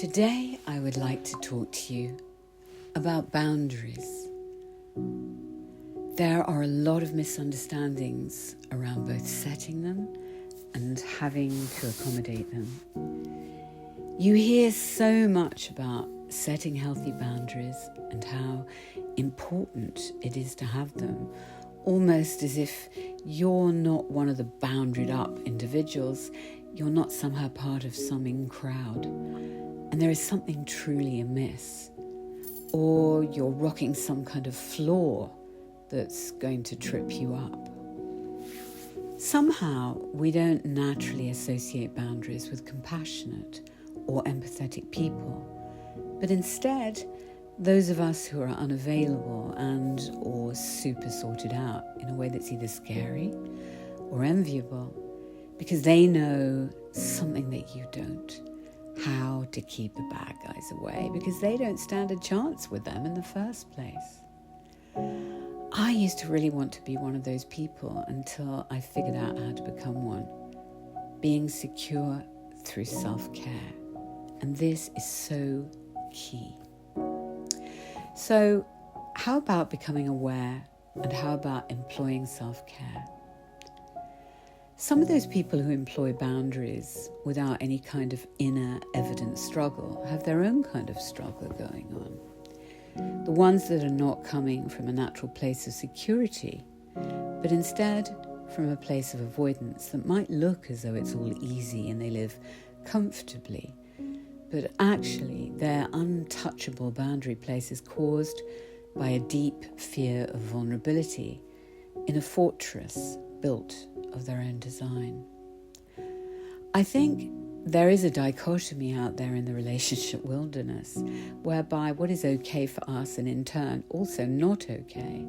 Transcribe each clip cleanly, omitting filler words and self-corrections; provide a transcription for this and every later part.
Today I would like to talk to you about boundaries. There are a lot of misunderstandings around both setting them and having to accommodate them. You hear so much about setting healthy boundaries and how important it is to have them, almost as if you're not one of the boundaried up individuals, you're not somehow part of some in-crowd, and there is something truly amiss, or you're rocking some kind of floor that's going to trip you up. Somehow we don't naturally associate boundaries with compassionate or empathetic people, but instead those of us who are unavailable and or super sorted out in a way that's either scary or enviable, because they know something that you don't, how to keep the bad guys away, because they don't stand a chance with them in the first place. I used to really want to be one of those people until I figured out how to become one, being secure through self-care. And this is so key. So how about becoming aware, and how about employing self-care? Some of those people who employ boundaries without any kind of inner evident struggle have their own kind of struggle going on. The ones that are not coming from a natural place of security, but instead from a place of avoidance that might look as though it's all easy and they live comfortably, but actually their untouchable boundary place is caused by a deep fear of vulnerability in a fortress built of their own design. I think there is a dichotomy out there in the relationship wilderness, whereby what is okay for us and in turn also not okay,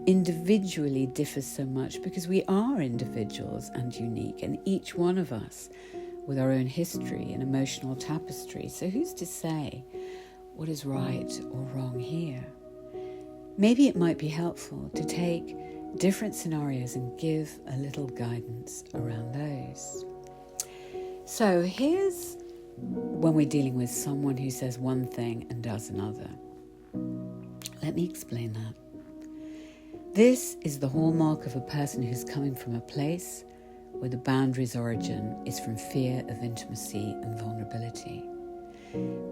individually differs so much because we are individuals and unique, and each one of us with our own history and emotional tapestry. So who's to say what is right or wrong here? Maybe it might be helpful to take different scenarios and give a little guidance around those. So here's when we're dealing with someone who says one thing and does another. Let me explain that. This is the hallmark of a person who's coming from a place where the boundary's origin is from fear of intimacy and vulnerability.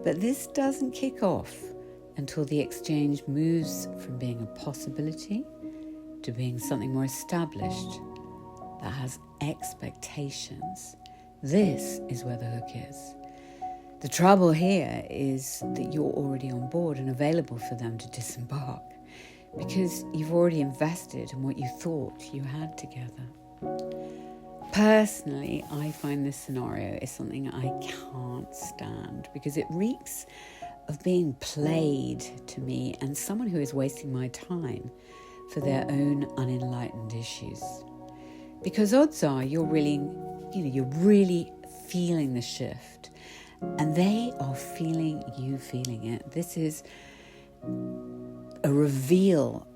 But this doesn't kick off until the exchange moves from being a possibility to being something more established that has expectations. This is where the hook is. The trouble here is that you're already on board and available for them to disembark because you've already invested in what you thought you had together. Personally, I find this scenario is something I can't stand because it reeks of being played to me and someone who is wasting my time for their own unenlightened issues. Because odds are you're really feeling the shift, and they are feeling you feeling it. This is a reveal,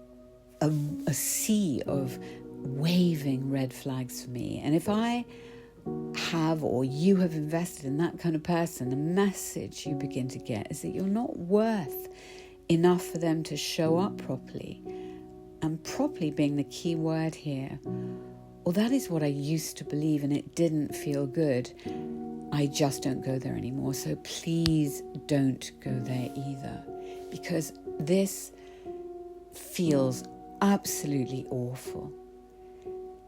a sea of waving red flags for me. And if I have, or you have invested in that kind of person, the message you begin to get is that you're not worth enough for them to show up properly. And properly being the key word here. Well, that is what I used to believe, and it didn't feel good. I just don't go there anymore. So please don't go there either, because this feels absolutely awful.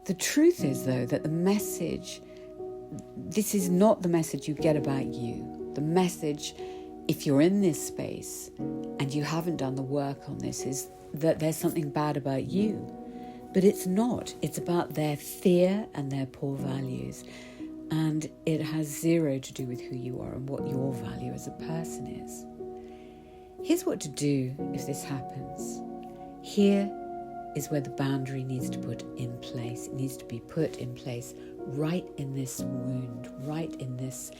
The truth is, though, that the message, this is not the message you get about you. The message, if you're in this space and you haven't done the work on this, is that there's something bad about you. But it's not. It's about their fear and their poor values. And it has zero to do with who you are and what your value as a person is. Here's what to do if this happens. Here is where the boundary needs to put in place. It needs to be put in place right in this wound, right in this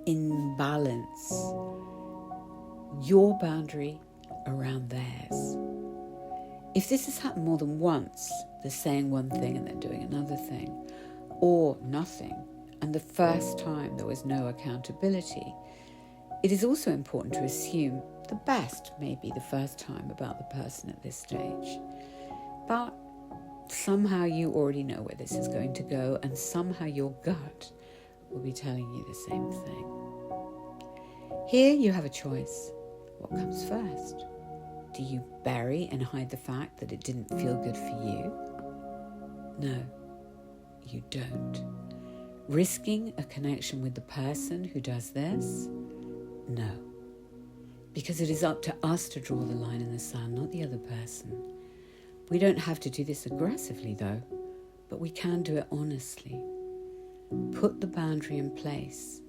imbalance. Your boundary around theirs. If this has happened more than once, they're saying one thing and then doing another thing, or nothing, and the first time there was no accountability, It is also important to assume the best may be the first time about the person at this stage. But somehow you already know where this is going to go, and somehow your gut will be telling you the same thing. Here you have a choice. What comes first? Do you bury and hide the fact that it didn't feel good for you? No, you don't. Risking a connection with the person who does this? No. Because it is up to us to draw the line in the sand, not the other person. We don't have to do this aggressively though, but we can do it honestly. Put the boundary in place.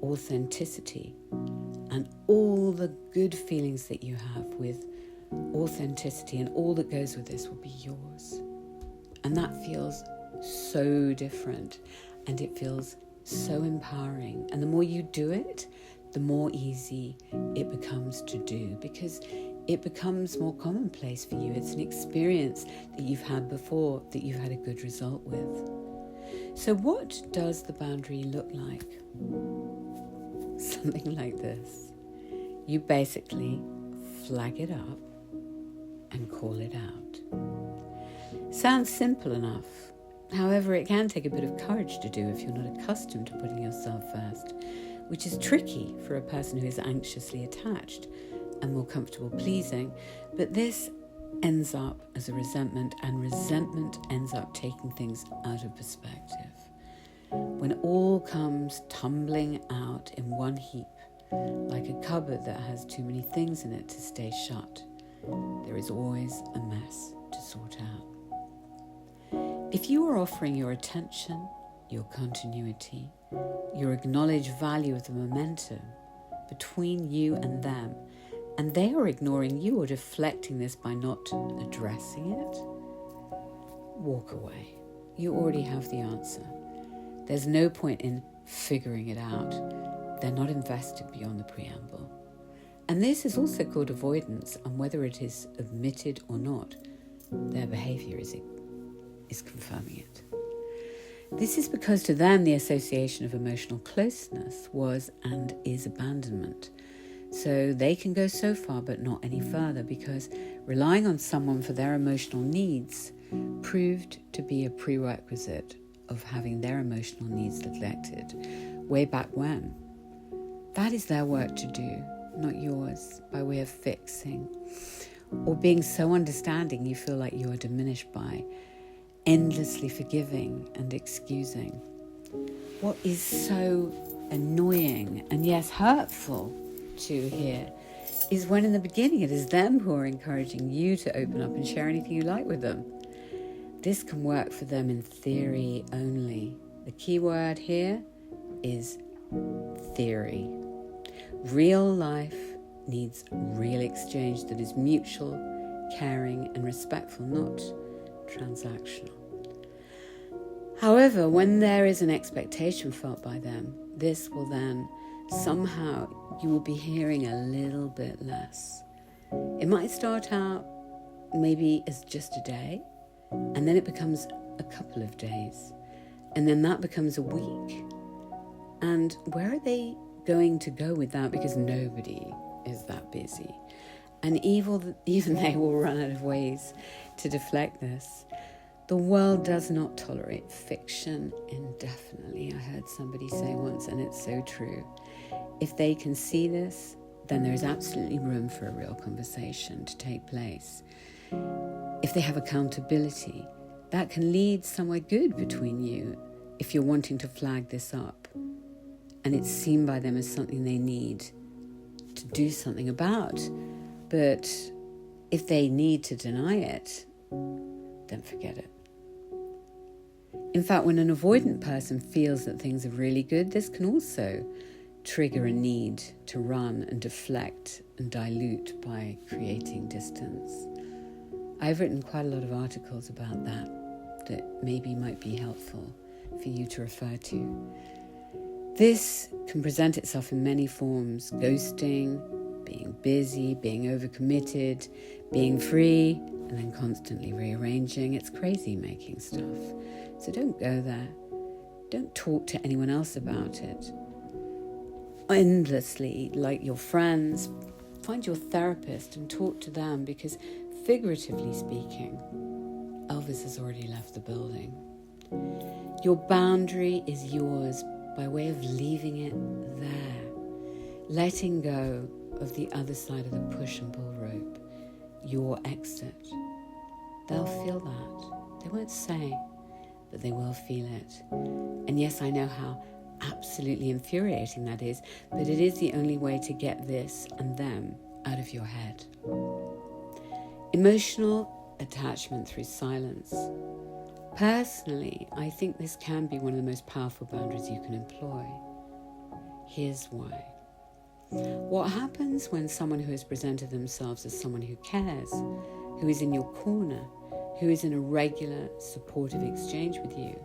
Authenticity and all the good feelings that you have with authenticity and all that goes with this will be yours. And that feels so different, and it feels so empowering. And the more you do it, the more easy it becomes to do, because it becomes more commonplace for you. It's an experience that you've had before, that you've had a good result with. So what does the boundary look like? Something like this. You basically flag it up and call it out. Sounds simple enough. However, it can take a bit of courage to do if you're not accustomed to putting yourself first, which is tricky for a person who is anxiously attached and more comfortable pleasing. But this ends up as a resentment, and resentment ends up taking things out of perspective. When all comes tumbling out in one heap, like a cupboard that has too many things in it to stay shut, there is always a mess to sort out. If you are offering your attention, your continuity, your acknowledged value of the momentum between you and them, and they are ignoring you or deflecting this by not addressing it, walk away. You already have the answer. There's no point in figuring it out. They're not invested beyond the preamble. And this is also called avoidance, and whether it is admitted or not, their behaviour is confirming it. This is because to them the association of emotional closeness was and is abandonment. So they can go so far but not any further, because relying on someone for their emotional needs proved to be a prerequisite of having their emotional needs neglected way back when. That is their work to do, not yours, by way of fixing or being so understanding you feel like you are diminished by, endlessly forgiving and excusing. What is so annoying and yes, hurtful to hear is when in the beginning it is them who are encouraging you to open up and share anything you like with them. This can work for them in theory only. The key word here is theory. Real life needs real exchange that is mutual, caring and respectful, not transactional. However, when there is an expectation felt by them, this will then somehow you will be hearing a little bit less. It might start out maybe as just a day, and then it becomes a couple of days, and then that becomes a week. And where are they going to go with that? Because nobody is that busy. And even they will run out of ways to deflect this. The world does not tolerate fiction indefinitely. I heard somebody say once, and it's so true. If they can see this, then there is absolutely room for a real conversation to take place. If they have accountability, that can lead somewhere good between you if you're wanting to flag this up and it's seen by them as something they need to do something about. But if they need to deny it, then forget it. In fact, when an avoidant person feels that things are really good, this can also trigger a need to run and deflect and dilute by creating distance. I've written quite a lot of articles about that maybe might be helpful for you to refer to. This can present itself in many forms: ghosting, being busy, being overcommitted, being free, and then constantly rearranging. It's crazy making stuff. So don't go there. Don't talk to anyone else about it. endlessly, like your friends. Find your therapist and talk to them, because figuratively speaking, Elvis has already left the building. Your boundary is yours by way of leaving it there, letting go of the other side of the push and pull rope, your exit. They'll feel that. They won't say, but they will feel it. And yes, I know how absolutely infuriating that is, but it is the only way to get this and them out of your head. Emotional attachment through silence. Personally, I think this can be one of the most powerful boundaries you can employ. Here's why. What happens when someone who has presented themselves as someone who cares, who is in your corner, who is in a regular, supportive exchange with you,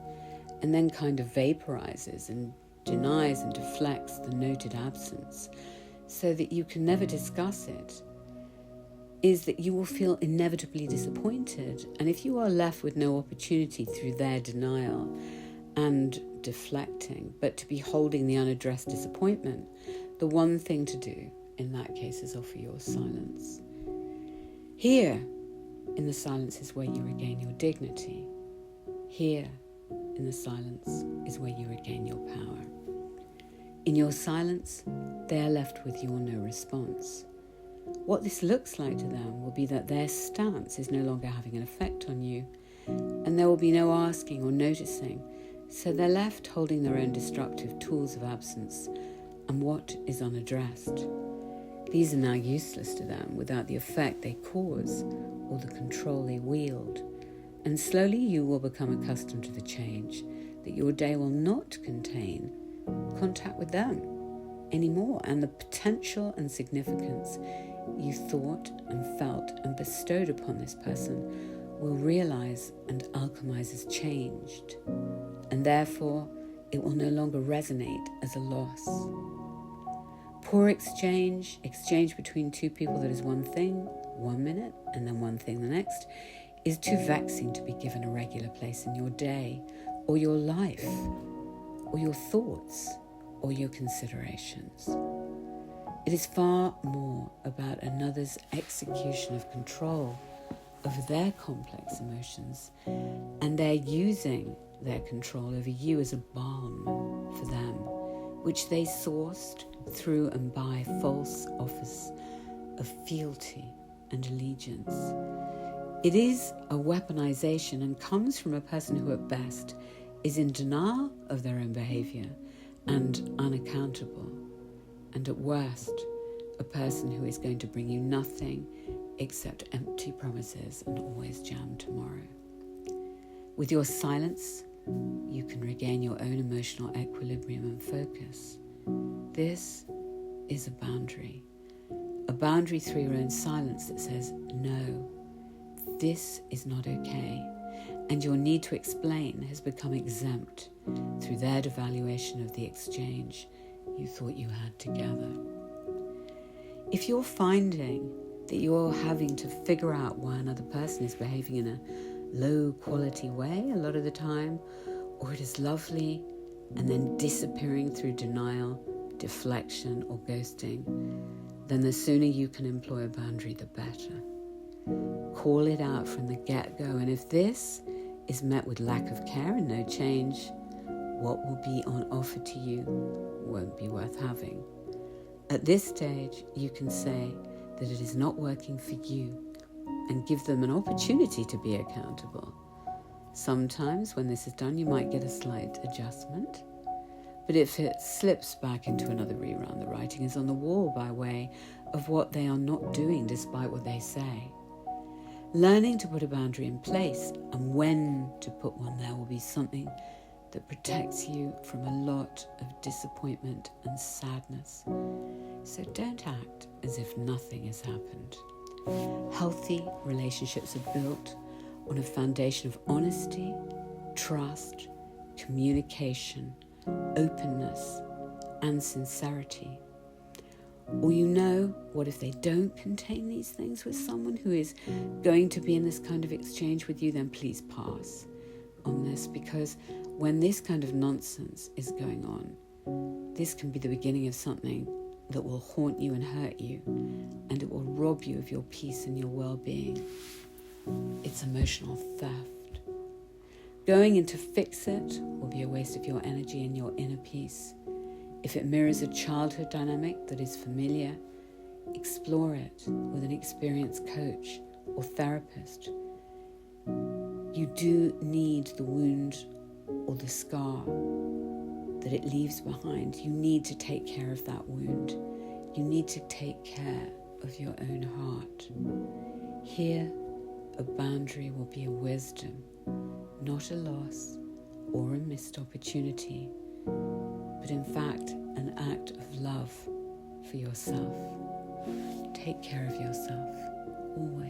and then kind of vaporizes and denies and deflects the noted absence so that you can never discuss it, is that you will feel inevitably disappointed. And if you are left with no opportunity through their denial and deflecting, but to be holding the unaddressed disappointment, the one thing to do in that case is offer your silence. Here, in the silence, is where you regain your dignity. Here, in the silence, is where you regain your power. In your silence, they are left with your no response. What this looks like to them will be that their stance is no longer having an effect on you, and there will be no asking or noticing, so they're left holding their own destructive tools of absence and what is unaddressed. These are now useless to them without the effect they cause or the control they wield, and slowly you will become accustomed to the change that your day will not contain contact with them anymore, and the potential and significance you thought and felt and bestowed upon this person will realize and alchemize as changed, and therefore it will no longer resonate as a loss. Poor exchange between two people that is one thing 1 minute and then one thing the next, is too vexing to be given a regular place in your day or your life or your thoughts or your considerations. It is far more about another's execution of control over their complex emotions, and they're using their control over you as a balm for them, which they sourced through and by false offers of fealty and allegiance. It is a weaponization and comes from a person who at best is in denial of their own behavior and unaccountable, and at worst, a person who is going to bring you nothing except empty promises and always jam tomorrow. With your silence, you can regain your own emotional equilibrium and focus. This is a boundary through your own silence that says, no, this is not okay, and your need to explain has become exempt through their devaluation of the exchange you thought you had together. If you're finding that you're having to figure out why another person is behaving in a low quality way a lot of the time, or it is lovely and then disappearing through denial, deflection or ghosting, then the sooner you can employ a boundary, the better. Call it out from the get-go, and if this is met with lack of care and no change, what will be on offer to you won't be worth having. At this stage, you can say that it is not working for you and give them an opportunity to be accountable. Sometimes when this is done, you might get a slight adjustment, but if it slips back into another rerun, the writing is on the wall by way of what they are not doing despite what they say. Learning to put a boundary in place and when to put one there will be something that protects you from a lot of disappointment and sadness. So don't act as if nothing has happened. Healthy relationships are built on a foundation of honesty, trust, communication, openness, and sincerity. Or you know, what if they don't contain these things with someone who is going to be in this kind of exchange with you, then please pass on this, because when this kind of nonsense is going on, This can be the beginning of something that will haunt you and hurt you, and it will rob you of your peace and your well-being. It's emotional theft. Going in to fix it will be a waste of your energy and your inner peace. If it mirrors a childhood dynamic that is familiar, explore it with an experienced coach or therapist. You do need the wound or the scar that it leaves behind. You need to take care of that wound. You need to take care of your own heart. Here, a boundary will be a wisdom, not a loss or a missed opportunity, but in fact, an act of love for yourself. Take care of yourself, always.